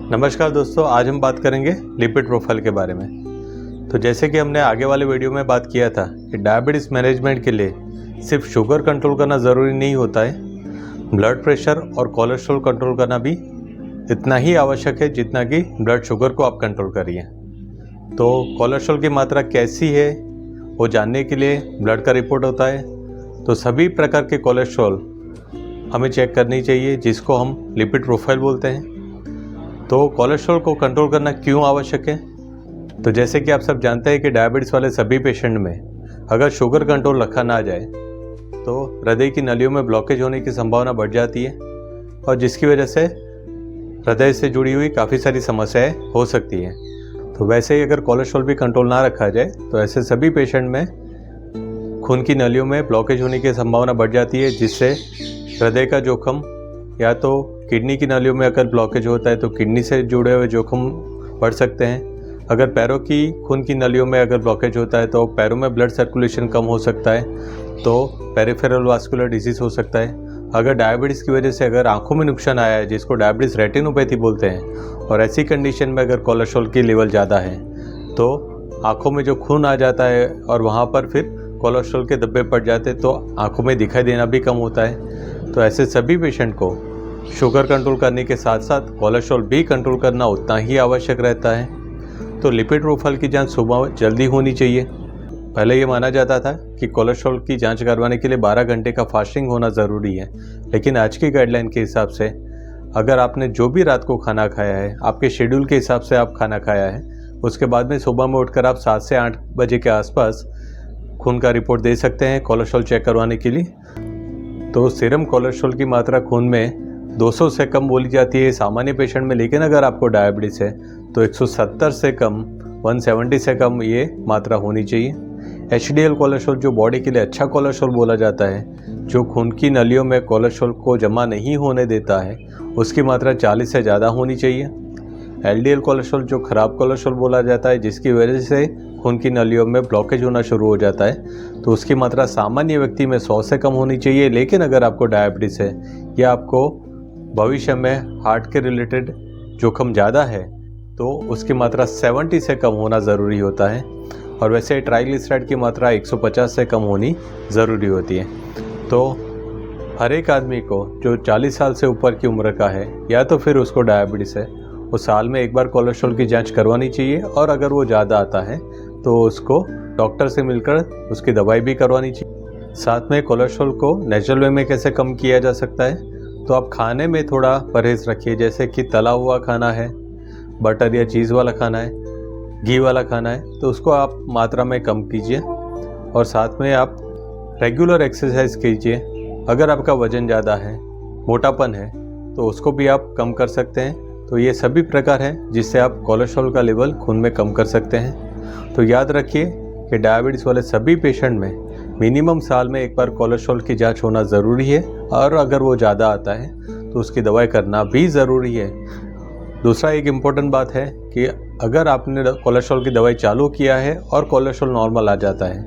नमस्कार दोस्तों, आज हम बात करेंगे लिपिड प्रोफाइल के बारे में। तो जैसे कि हमने आगे वाले वीडियो में बात किया था कि डायबिटीज़ मैनेजमेंट के लिए सिर्फ शुगर कंट्रोल करना ज़रूरी नहीं होता है, ब्लड प्रेशर और कोलेस्ट्रॉल कंट्रोल करना भी इतना ही आवश्यक है जितना कि ब्लड शुगर को आप कंट्रोल करिए। तो कोलेस्ट्रॉल की मात्रा कैसी है वो जानने के लिए ब्लड का रिपोर्ट होता है। तो सभी प्रकार के कोलेस्ट्रॉल हमें चेक करनी चाहिए, जिसको हम लिपिड प्रोफाइल बोलते हैं। तो कोलेस्ट्रॉल को कंट्रोल करना क्यों आवश्यक है? तो जैसे कि आप सब जानते हैं कि डायबिटीज़ वाले सभी पेशेंट में अगर शुगर कंट्रोल रखा ना जाए तो हृदय की नलियों में ब्लॉकेज होने की संभावना बढ़ जाती है, और जिसकी वजह से हृदय से जुड़ी हुई काफ़ी सारी समस्याएं हो सकती हैं। तो वैसे ही अगर कोलेस्ट्रॉल भी कंट्रोल ना रखा जाए तो ऐसे सभी पेशेंट में खून की नलियों में ब्लॉकेज होने की संभावना बढ़ जाती है, जिससे हृदय का जोखिम, या तो किडनी की नलियों में अगर ब्लॉकेज होता है तो किडनी से जुड़े हुए जोखिम बढ़ सकते हैं। अगर पैरों की खून की नलियों में अगर ब्लॉकेज होता है तो पैरों में ब्लड सर्कुलेशन कम हो सकता है, तो पेरिफेरल वास्कुलर डिजीज़ हो सकता है। अगर डायबिटीज़ की वजह से अगर आंखों में नुकसान आया है, जिसको डायबिटीज़ रेटिनोपैथी बोलते हैं, और ऐसी कंडीशन में अगर कोलेस्ट्रॉल की लेवल ज़्यादा है तो आँखों में जो खून आ जाता है और वहाँ पर फिर कोलेस्ट्रॉल के धब्बे पड़ जाते हैं, तो आँखों में दिखाई देना भी कम होता है। तो ऐसे सभी पेशेंट को शुगर कंट्रोल करने के साथ साथ कोलेस्ट्रॉल भी कंट्रोल करना उतना ही आवश्यक रहता है। तो लिपिड प्रोफाइल की जांच सुबह जल्दी होनी चाहिए। पहले ये माना जाता था कि कोलेस्ट्रॉल की जांच करवाने के लिए 12 घंटे का फास्टिंग होना ज़रूरी है, लेकिन आज की गाइडलाइन के हिसाब से अगर आपने जो भी रात को खाना खाया है, आपके शेड्यूल के हिसाब से आप खाना खाया है, उसके बाद में सुबह में उठकर आप 7 से 8 बजे के आसपास खून का रिपोर्ट दे सकते हैं कोलेस्ट्रॉल चेक करवाने के लिए। तो सीरम कोलेस्ट्रॉल की मात्रा खून में 200 से कम बोली जाती है सामान्य पेशेंट में, लेकिन अगर आपको डायबिटीज़ है तो 170 से कम, 170 से कम ये मात्रा होनी चाहिए। HDL कोलेस्ट्रॉल, जो बॉडी के लिए अच्छा कोलेस्ट्रॉल बोला जाता है, जो खून की नलियों में कोलेस्ट्रॉल को जमा नहीं होने देता है, उसकी मात्रा 40 से ज़्यादा होनी चाहिए। LDL कोलेस्ट्रॉल, जो ख़राब कोलेस्ट्रॉल बोला जाता है, जिसकी वजह से खून की नलियों में ब्लॉकेज होना शुरू हो जाता है, तो उसकी मात्रा सामान्य व्यक्ति में 100 से कम होनी चाहिए। लेकिन अगर आपको डायबिटीज़ है या आपको भविष्य में हार्ट के रिलेटेड जोखिम ज़्यादा है तो उसकी मात्रा 70 से कम होना ज़रूरी होता है। और वैसे ट्राइग्लिसराइड की मात्रा 150 से कम होनी ज़रूरी होती है। तो हर एक आदमी को जो 40 साल से ऊपर की उम्र का है या तो फिर उसको डायबिटीज़ है, वो साल में एक बार कोलेस्ट्रॉल की जांच करवानी चाहिए, और अगर वो ज़्यादा आता है तो उसको डॉक्टर से मिलकर उसकी दवाई भी करवानी चाहिए। साथ में कोलेस्ट्रॉल को नेचुरल वे में कैसे कम किया जा सकता है, तो आप खाने में थोड़ा परहेज़ रखिए। जैसे कि तला हुआ खाना है, बटर या चीज़ वाला खाना है, घी वाला खाना है, तो उसको आप मात्रा में कम कीजिए। और साथ में आप रेगुलर एक्सरसाइज कीजिए। अगर आपका वज़न ज़्यादा है, मोटापन है, तो उसको भी आप कम कर सकते हैं। तो ये सभी प्रकार हैं जिससे आप कोलेस्ट्रॉल का लेवल खून में कम कर सकते हैं। तो याद रखिए कि डायबिटीज़ वाले सभी पेशेंट में मिनिमम साल में एक बार कोलेस्ट्रॉल की जांच होना ज़रूरी है, और अगर वो ज़्यादा आता है तो उसकी दवाई करना भी ज़रूरी है। दूसरा एक इम्पॉर्टेंट बात है कि अगर आपने कोलेस्ट्रॉल की दवाई चालू किया है और कोलेस्ट्रॉल नॉर्मल आ जाता है,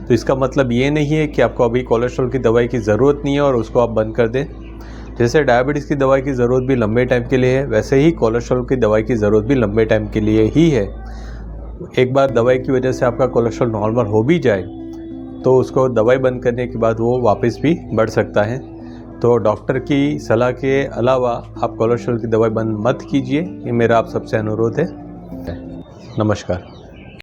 तो इसका मतलब ये नहीं है कि आपको अभी कोलेस्ट्रॉल की दवाई की ज़रूरत नहीं है और उसको आप बंद कर दें। जैसे डायबिटीज़ की दवाई की ज़रूरत भी लंबे टाइम के लिए है, वैसे ही कोलेस्ट्रॉल की दवाई की ज़रूरत भी लंबे टाइम के लिए ही है। एक बार दवाई की वजह से आपका कोलेस्ट्रॉल नॉर्मल हो भी जाए तो उसको दवाई बंद करने के बाद वो वापस भी बढ़ सकता है। तो डॉक्टर की सलाह के अलावा आप कोलेस्ट्रॉल की दवाई बंद मत कीजिए, ये मेरा आप सबसे अनुरोध है। नमस्कार।